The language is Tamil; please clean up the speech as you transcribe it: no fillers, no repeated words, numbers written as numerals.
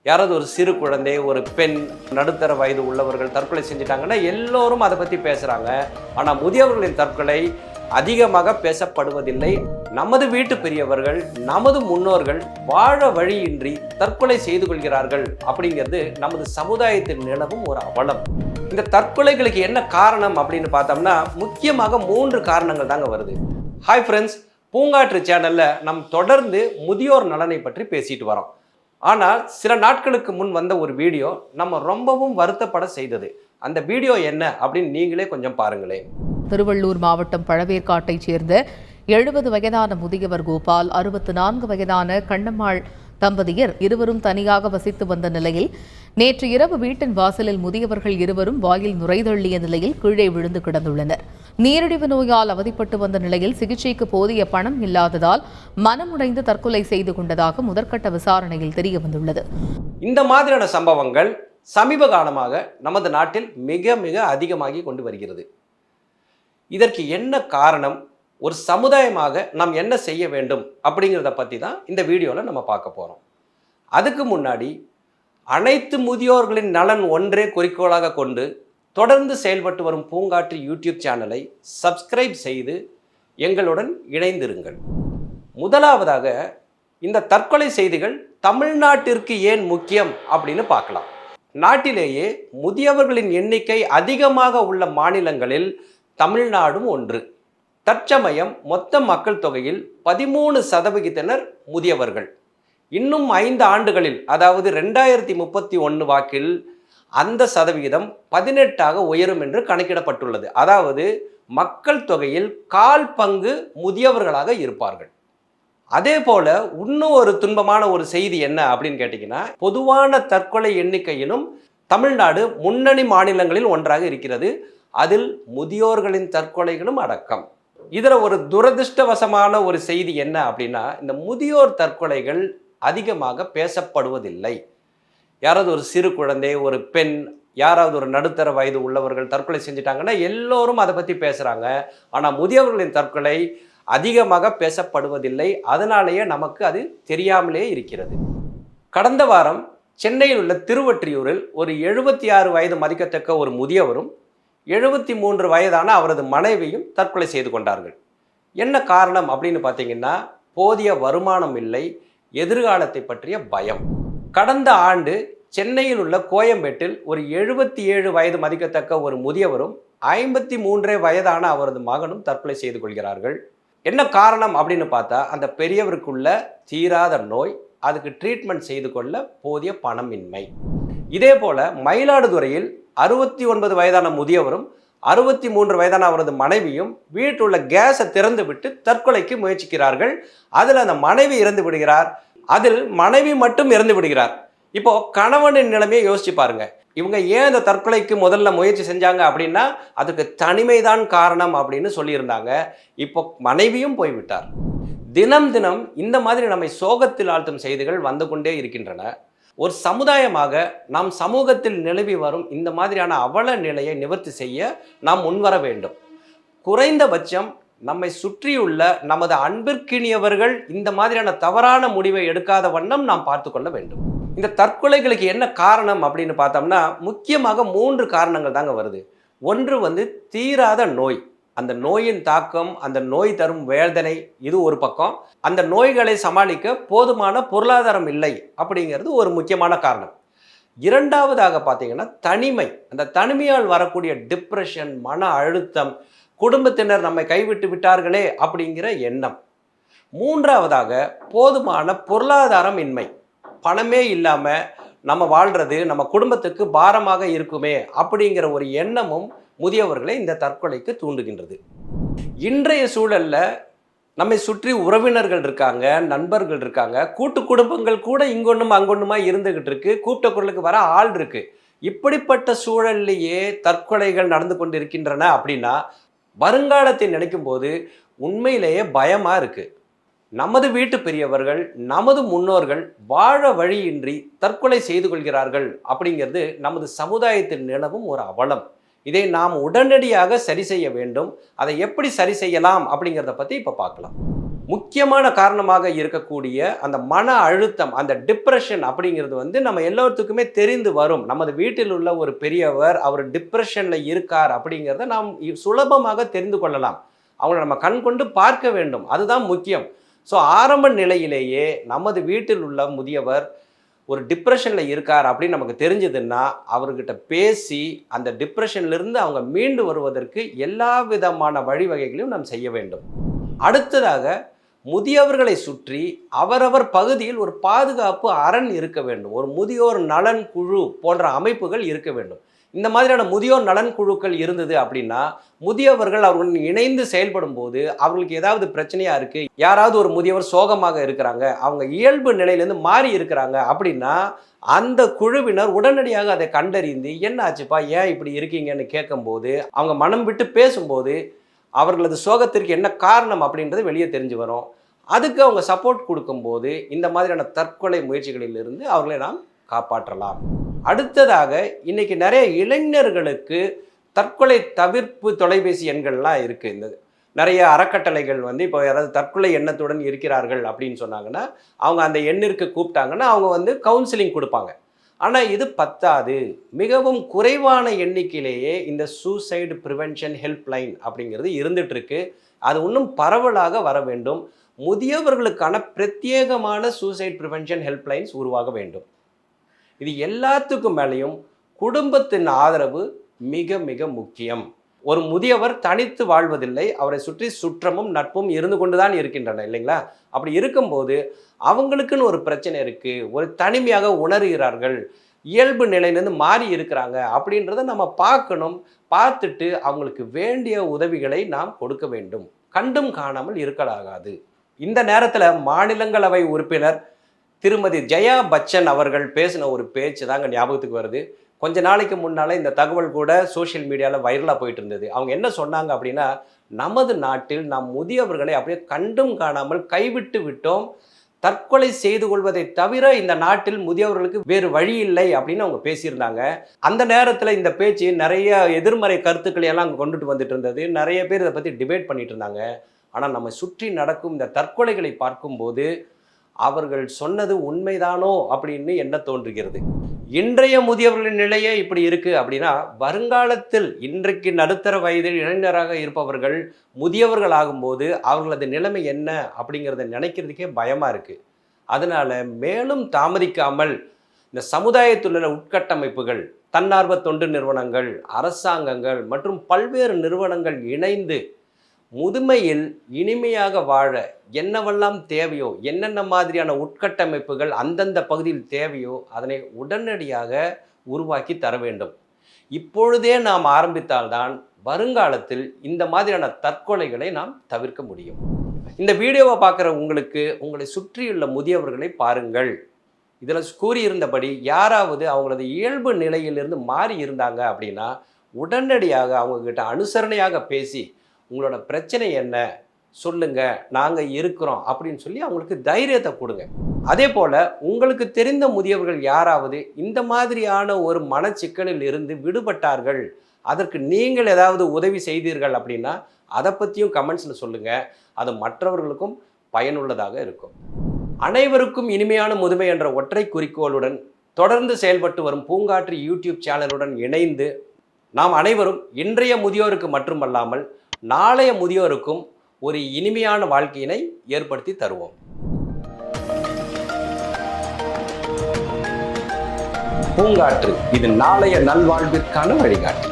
யாராவது ஒரு சிறு குழந்தை, ஒரு பெண், நடுத்தர வயது உள்ளவர்கள் தற்கொலை செஞ்சிட்டாங்கன்னா எல்லோரும் அதை பற்றி பேசுகிறாங்க. ஆனால் முதியவர்களின் தற்கொலை அதிகமாக பேசப்படுவதில்லை. நமது வீட்டு பெரியவர்கள், நமது முன்னோர்கள் வாழ வழியின்றி தற்கொலை செய்து கொள்கிறார்கள் அப்படிங்கிறது நமது சமுதாயத்தில் நிலவும் ஒரு அவலம். இந்த தற்கொலைகளுக்கு என்ன காரணம் அப்படின்னு பார்த்தோம்னா முக்கியமாக 3 காரணங்கள் தாங்க வருது. ஹாய் ஃப்ரெண்ட்ஸ், பூங்காற்று சேனலில் நம் தொடர்ந்து முதியோர் நலனை பற்றி பேசிட்டு வரோம். ஆனால் சில நாட்களுக்கு முன் வந்த ஒரு வீடியோ நம்ம ரொம்பவும் வருத்தப்பட செய்தது. அந்த வீடியோ என்ன அப்படின்னு நீங்களே கொஞ்சம் பாருங்களேன். திருவள்ளூர் மாவட்டம் பழவேற்காட்டைச் சேர்ந்த 70 வயதான முதியவர் கோபால், 64 வயதான கண்ணம்மாள் தம்பதியர் இருவரும் தனியாக வசித்து வந்த நிலையில் நேற்று இரவு வீட்டின் வாசலில் முதியவர்கள் இருவரும் வாயில் நுரைதள்ளிய நிலையில் கீழே விழுந்து கிடந்துள்ளனர். நீரிழிவு நோயால் அவதிப்பட்டு வந்த நிலையில் சிகிச்சைக்கு போதிய பணம் இல்லாததால் மனமுடைந்து தற்கொலை செய்து கொண்டதாக முதற்கட்ட விசாரணையில் தெரியவந்துள்ளது. இந்த மாதிரியான சம்பவங்கள் சமீப காலமாக நமது நாட்டில் மிக மிக அதிகமாகி கொண்டு வருகிறது. இதற்கு என்ன காரணம், ஒரு சமுதாயமாக நாம் என்ன செய்ய வேண்டும் அப்படிங்கிறத பற்றி தான் இந்த வீடியோவில் நம்ம பார்க்க போகிறோம். அதுக்கு முன்னாடி அனைத்து முதியோர்களின் நலன் ஒன்றே குறிக்கோளாக கொண்டு தொடர்ந்து செயல்பட்டு வரும் பூங்காற்று யூடியூப் சேனலை சப்ஸ்கிரைப் செய்து எங்களுடன் இணைந்திருங்கள். முதலாவதாக, இந்த தற்கொலை செய்திகள் தமிழ்நாட்டிற்கு ஏன் முக்கியம் அப்படின்னு பார்க்கலாம். நாட்டிலேயே முதியவர்களின் எண்ணிக்கை அதிகமாக உள்ள மாநிலங்களில் தமிழ்நாடும் ஒன்று. தற்சமயம் மொத்த மக்கள் தொகையில் 13% முதியவர்கள். இன்னும் 5 ஆண்டுகளில், அதாவது 2031 வாக்கில் அந்த சதவிகிதம் 18ஆக உயரும் என்று கணக்கிடப்பட்டுள்ளது. அதாவது மக்கள் தொகையில் 1/4 பங்கு முதியவர்களாக இருப்பார்கள். அதே போல இன்னும் ஒரு துன்பமான ஒரு செய்தி என்ன அப்படின்னு கேட்டிங்கன்னா, பொதுவான தற்கொலை எண்ணிக்கையிலும் தமிழ்நாடு முன்னணி மாநிலங்களில் ஒன்றாக இருக்கிறது. அதில் முதியோர்களின் தற்கொலைகளும் அடக்கம். இதில் ஒரு துரதிருஷ்டவசமான ஒரு செய்தி என்ன அப்படின்னா, இந்த முதியோர் தற்கொலைகள் அதிகமாக பேசப்படுவதில்லை. யாராவது ஒரு சிறு குழந்தை, ஒரு பெண், யாராவது ஒரு நடுத்தர வயது உள்ளவர்கள் தற்கொலை செஞ்சிட்டாங்கன்னா எல்லோரும் அதை பற்றி பேசுகிறாங்க. ஆனால் முதியவர்களின் தற்கொலை அதிகமாக பேசப்படுவதில்லை. அதனாலேயே நமக்கு அது தெரியாமலே இருக்கிறது. கடந்த வாரம் சென்னையில் உள்ள திருவொற்றியூரில் ஒரு 76 வயது மதிக்கத்தக்க ஒரு முதியவரும் 73 வயதான அவரது மனைவியும் தற்கொலை செய்து கொண்டார்கள். என்ன காரணம் அப்படின்னு பார்த்தீங்கன்னா, போதிய வருமானம் இல்லை, எதிர்காலத்தை பற்றிய பயம். கடந்த ஆண்டு சென்னையில் உள்ள கோயம்பேட்டில் ஒரு 77 வயது மதிக்கத்தக்க ஒரு முதியவரும் 53 வயதான அவரது மகனும் தற்கொலை செய்து கொள்கிறார்கள். என்ன காரணம் அப்படின்னு பார்த்தா, அந்த பெரியவருக்குள்ள தீராத நோய், அதுக்கு ட்ரீட்மெண்ட் செய்து கொள்ள போதிய பணமின்மை. இதே போல மயிலாடுதுறையில் 69 வயதான முதியவரும் 63 வயதான அவரது மனைவியும் வீட்டில் உள்ள கேஸை திறந்து விட்டு தற்கொலைக்கு முயற்சிக்கிறார்கள். அதில் அந்த மனைவி இறந்து விடுகிறார். அதில் மனைவி மட்டும் இறந்து விடுகிறார். இப்போ கணவனின் நிலைமையை யோசிச்சு பாருங்க. இவங்க ஏன் அந்த தற்கொலைக்கு முதல்ல முயற்சி செஞ்சாங்க அப்படின்னா, அதுக்கு தனிமைதான் காரணம் அப்படின்னு சொல்லியிருந்தாங்க. இப்போ மனைவியும் போய்விட்டார். தினம் தினம் இந்த மாதிரி நம்மை சோகத்தில் ஆழ்த்தும் செய்திகள் வந்து கொண்டே இருக்கின்றன. ஒரு சமுதாயமாக நாம் சமூகத்தில் நிலவி வரும் இந்த மாதிரியான அவல நிலையை நிவர்த்தி செய்ய நாம் முன்வர வேண்டும். குறைந்தபட்சம் நம்மை சுற்றியுள்ள நமது அன்பிற்கினியவர்கள் இந்த மாதிரியான தவறான முடிவை எடுக்காத வண்ணம் நாம் பார்த்து கொள்ள வேண்டும். இந்த தற்கொலைகளுக்கு என்ன காரணம் அப்படின்னு பார்த்தோம்னா முக்கியமாக 3 காரணங்கள் தாங்க வருது. ஒன்று தீராத நோய். அந்த நோயின் தாக்கம், அந்த நோய் தரும் வேதனை, இது ஒரு பக்கம். அந்த நோய்களை சமாளிக்க போதுமான பொருளாதாரம் இல்லை அப்படிங்கிறது ஒரு முக்கியமான காரணம். இரண்டாவதாக பார்த்தீங்கன்னா தனிமை. அந்த தனிமையால் வரக்கூடிய டிப்ரெஷன், மன அழுத்தம், குடும்பத்தினர் நம்மை கைவிட்டு விட்டார்களே அப்படிங்கிற எண்ணம். மூன்றாவதாக போதுமான பொருளாதாரம் இன்மை. பணமே இல்லாமல் நம்ம வாழ்கிறது நம்ம குடும்பத்துக்கு பாரமாக இருக்குமே அப்படிங்கிற ஒரு எண்ணமும் முதியவர்களை இந்த தற்கொலைக்கு தூண்டுகின்றது. இன்றைய சூழல்ல நம்மை சுற்றி உறவினர்கள் இருக்காங்க, நண்பர்கள் இருக்காங்க, கூட்டு குடும்பங்கள் கூட இங்கொன்னும் அங்கொன்னுமா இருந்துகிட்டு இருக்கு, கூப்பிட்ட குரலுக்கு வர ஆள் இருக்கு. இப்படிப்பட்ட சூழல்லையே தற்கொலைகள் நடந்து கொண்டு இருக்கின்றன அப்படின்னா வருங்காலத்தை நினைக்கும் போது உண்மையிலேயே பயமா இருக்கு. நமது வீட்டு பெரியவர்கள், நமது முன்னோர்கள் வாழ வழியின்றி தற்கொலை செய்து கொள்கிறார்கள் அப்படிங்கிறது நமது சமுதாயத்தில் நிலவும் ஒரு அவலம். இதை நாம் உடனடியாக சரி செய்ய வேண்டும். அதை எப்படி சரி செய்யலாம் அப்படிங்கிறத பற்றி இப்போ பார்க்கலாம். முக்கியமான காரணமாக இருக்கக்கூடிய அந்த மன அழுத்தம், அந்த டிப்ரெஷன் அப்படிங்கிறது வந்து நம்ம எல்லோருத்துக்குமே தெரிந்து வரும். நமது வீட்டில் உள்ள ஒரு பெரியவர் அவர் டிப்ரெஷன்ல இருக்கார் அப்படிங்கிறத நாம் சுலபமாக தெரிந்து கொள்ளலாம். அவங்கள நம்ம கண் கொண்டு பார்க்க வேண்டும், அதுதான் முக்கியம். ஸோ ஆரம்ப நிலையிலேயே நமது வீட்டில் உள்ள முதியவர் ஒரு டிப்ரெஷனில் இருக்கார் அப்படின்னு நமக்கு தெரிஞ்சதுன்னா அவர்கிட்ட பேசி அந்த டிப்ரெஷன்லேருந்து அவங்க மீண்டு வருவதற்கு எல்லா விதமான வழிவகைகளையும் நாம் செய்ய வேண்டும். அடுத்ததாக முதியவர்களை சுற்றி அவரவர் பகுதியில் ஒரு பாதுகாப்பு அரண் இருக்க வேண்டும். ஒரு முதியோர் நலன் குழு போன்ற அமைப்புகள் இருக்க வேண்டும். இந்த மாதிரியான முதியோர் நலன் குழுக்கள் இருந்தது அப்படின்னா முதியவர்கள் அவர்களுடன் இணைந்து செயல்படும் போது அவர்களுக்கு ஏதாவது பிரச்சனையா இருக்கு, யாராவது ஒரு முதியவர் சோகமாக இருக்கிறாங்க, அவங்க இயல்பு நிலையிலேருந்து மாறி இருக்கிறாங்க அப்படின்னா அந்த குழுவினர் உடனடியாக அதை கண்டறிந்து என்ன ஆச்சுப்பா, ஏன் இப்படி இருக்கீங்கன்னு கேட்கும்போது அவங்க மனம் விட்டு பேசும்போது அவர்களது சோகத்திற்கு என்ன காரணம் அப்படின்றது வெளியே தெரிஞ்சு வரும். அதுக்கு அவங்க சப்போர்ட் கொடுக்கும்போது இந்த மாதிரியான தற்கொலை முயற்சிகளிலிருந்து அவர்களை நாம் காப்பாற்றலாம். அடுத்ததாக இன்னைக்கு நிறைய இளைஞர்களுக்கு தற்கொலை தவிர்ப்பு தொலைபேசி எண்கள்லாம் இருக்குது. இந்த நிறைய அறக்கட்டளைகள் வந்து இப்போ யாராவது தற்கொலை எண்ணத்துடன் இருக்கிறார்கள் அப்படின்னு சொன்னாங்கன்னா அவங்க அந்த எண்ணிற்கு கூப்பிட்டாங்கன்னா அவங்க வந்து கவுன்சிலிங் கொடுப்பாங்க. ஆனால் இது பத்தாது, மிகவும் குறைவான எண்ணிக்கையிலேயே இந்த சூசைடு ப்ரிவென்ஷன் ஹெல்ப்லைன் அப்படிங்கிறது இருந்துட்டு இருக்கு. அது இன்னும் பரவலாக வர வேண்டும். முதியவர்களுக்கான பிரத்யேகமான சூசைட் ப்ரிவென்ஷன் ஹெல்ப்லைன்ஸ் உருவாக வேண்டும். இது எல்லாத்துக்கும் மேலேயும் குடும்பத்தின் ஆதரவு மிக மிக முக்கியம். ஒரு முதியவர் தனித்து வாழ்வதில்லை, அவரை சுற்றி சுற்றமும் நட்பும் இருந்து கொண்டுதான் இருக்கின்றன இல்லைங்களா? அப்படி இருக்கும்போது அவங்களுக்குன்னு ஒரு பிரச்சனை இருக்கு, ஒரு தனிமையாக உணர்கிறார்கள், இயல்பு நிலையிலேருந்து மாறி இருக்கிறாங்க அப்படின்றத நம்ம பார்க்கணும். பார்த்துட்டு அவங்களுக்கு வேண்டிய உதவிகளை நாம் கொடுக்க வேண்டும். கண்டும் காணாமல் இருக்கலாகாது. இந்த நேரத்தில் மாநிலங்களவை உறுப்பினர் திருமதி ஜெயா பச்சன் அவர்கள் பேசின ஒரு பேச்சு தாங்க ஞாபகத்துக்கு வருது. கொஞ்ச நாளைக்கு முன்னால் இந்த தகவல் கூட சோஷியல் மீடியாவில் வைரலாக போயிட்டு இருந்தது. அவங்க என்ன சொன்னாங்க அப்படின்னா, நமது நாட்டில் நாம் முதியவர்களை அப்படியே கண்டும் காணாமல் கைவிட்டு விட்டோம், தற்கொலை செய்து கொள்வதை தவிர இந்த நாட்டில் முதியவர்களுக்கு வேறு வழி இல்லை அப்படின்னு அவங்க பேசியிருந்தாங்க. அந்த நேரத்தில் இந்த பேச்சு நிறைய எதிர்மறை கருத்துக்களை எல்லாம் அங்கே கொண்டுட்டு வந்துட்டு இருந்தது. நிறைய பேர் இதை பற்றி டிபேட் பண்ணிட்டு இருந்தாங்க. ஆனால் நம்ம சுற்றி நடக்கும் இந்த தற்கொலைகளை பார்க்கும்போது அவர்கள் சொன்னது உண்மைதானோ அப்படின்னு என்ன தோன்றுகிறது. இன்றைய முதியவர்களின் நிலையே இப்படி இருக்கு அப்படின்னா வருங்காலத்தில் இன்றைக்கு நடுத்தர வயதில் இளைஞராக இருப்பவர்கள் முதியவர்கள் ஆகும்போது அவர்களது நிலைமை என்ன அப்படிங்கிறத நினைக்கிறதுக்கே பயமா இருக்கு. அதனால மேலும் தாமதிக்காமல் இந்த சமுதாயத்தில் உள்ள உட்கட்டமைப்புகள், தன்னார்வ தொண்டு நிறுவனங்கள், அரசாங்கங்கள் மற்றும் பல்வேறு நிறுவனங்கள் இணைந்து முதுமையில் இனிமையாக வாழ என்னவெல்லாம் தேவையோ, என்னென்ன மாதிரியான உட்கட்டமைப்புகள் அந்தந்த பகுதியில் தேவையோ அதனை உடனடியாக உருவாக்கி தர வேண்டும். இப்பொழுதே நாம் ஆரம்பித்தால்தான் வருங்காலத்தில் இந்த மாதிரியான தற்கொலைகளை நாம் தவிர்க்க முடியும். இந்த வீடியோவை பார்க்குற உங்களுக்கு உங்களை சுற்றியுள்ள முதியவர்களை பாருங்கள். இதில் கூறியிருந்தபடி யாராவது அவங்களது இயல்பு நிலையிலிருந்து மாறி இருந்தாங்க அப்படின்னா உடனடியாக அவங்கக்கிட்ட அனுசரணையாக பேசி உங்களோட பிரச்சனை என்ன சொல்லுங்க, நாங்கள் இருக்கிறோம் அப்படின்னு சொல்லி அவங்களுக்கு தைரியத்தை கொடுங்க. அதே போல் உங்களுக்கு தெரிந்த முதியவர்கள் யாராவது இந்த மாதிரியான ஒரு மனச்சிக்கலில் இருந்து விடுபட்டார்கள், அதற்கு நீங்கள் ஏதாவது உதவி செய்தீர்கள் அப்படின்னா அதை பற்றியும் கமெண்ட்ஸில் சொல்லுங்கள். அது மற்றவர்களுக்கும் பயனுள்ளதாக இருக்கும். அனைவருக்கும் இனிமையான முதுமை என்ற ஒற்றை குறிக்கோளுடன் தொடர்ந்து செயல்பட்டு வரும் பூங்காற்று யூடியூப் சேனலுடன் இணைந்து நாம் அனைவரும் இன்றைய முதியோருக்கு மட்டுமல்லாமல் நாளைய முதியோருக்கும் ஒரு இனிமையான வாழ்க்கையினை ஏற்படுத்தி தருவோம். பூங்காற்று, இது நாளைய நல்வாழ்விற்கான வழிகாட்டு.